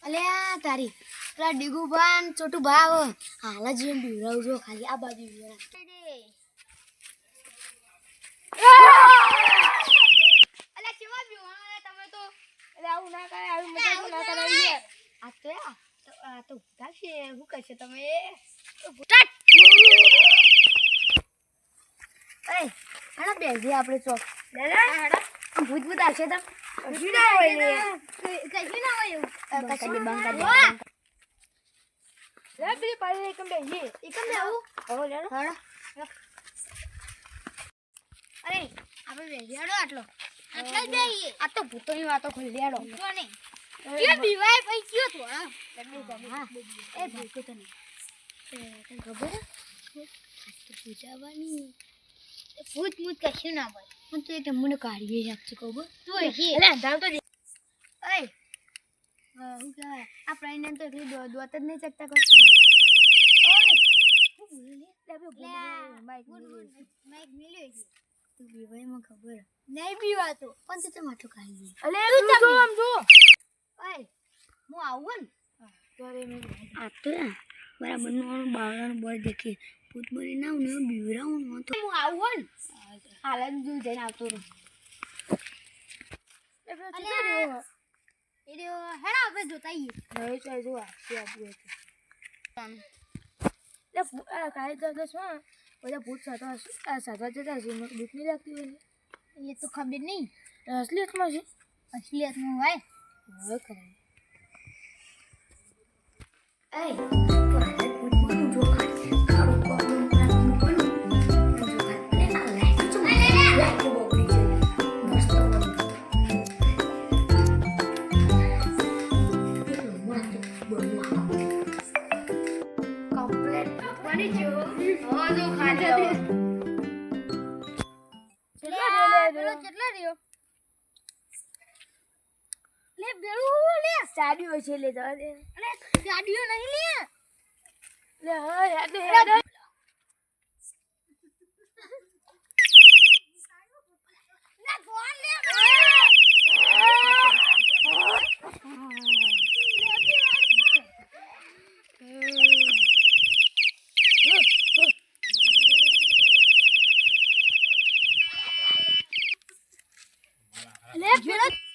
અલ્યા તારી પેલા ડીગુ ભાન છોટું ભાવ હાલ જ બીવરાવ જો ખાલી આ બાજુ અલ્યા કેવા બીવરાવ તમે તો અરે આવું ના કરે આવું મજાક ના કરાય આ તો ભૂતા છે શું કરશે તમે ભૂતા એ આના બેસી આપણે ચોક હેડા ભૂત ભૂત આવશે તો કઈ ના હોય એવું કઈ બંધ લે બી પાડી એકમ બેસી એકમ ને આવું હો લે હેડા અરે આપણે બેસી હેડો આટલો આટલા જ બેહીએ આ તો ભૂતોની વાતો ખોલી હેડો કોને કે બીવાય પઈ કયો તો હા એ ભૂતો તો નહીં તને ખબર છે પૂજાવાની ભૂત ભૂત કશું ના બોલ પણ તું એક મને કાઢીએ શકશે ખબર તું એટલે અંધારું તો ઓય હું કહેવાય આ પ્રાણીને તો એટલી દોત જ નહીં શકતા કરતો ઓય હું બોલે લે માઈક મેલ્યો છે તું બીવાય મને ખબર નહીં બીવાતો પણ તું તો માટલું કાઢી અલે તું જો આમ જો ઓય હું આવું ને ત્યારે મેં આ તો બરાબર નો બાવળાનું બોલ દેખી ભૂત બની ના ને બીવરાવું ન તો હું આવું ને હાલન જો જઈને આવતો રહું એ હેડા આપણે જોતા આવીએ હવે ચાલ જો આ આપું લે કાલે તો શું બધા ભૂત સાતા જતા છે ભૂત નહીં લાગતી હોય એ તો ખબર નહીં અસલિયતમાં છે અસલિયતમાં હોય હવે ખબર ચાડીઓ છે લે અરે ચાડીઓ નહીં લે હા યાદ હેડ લે ફોન લે લે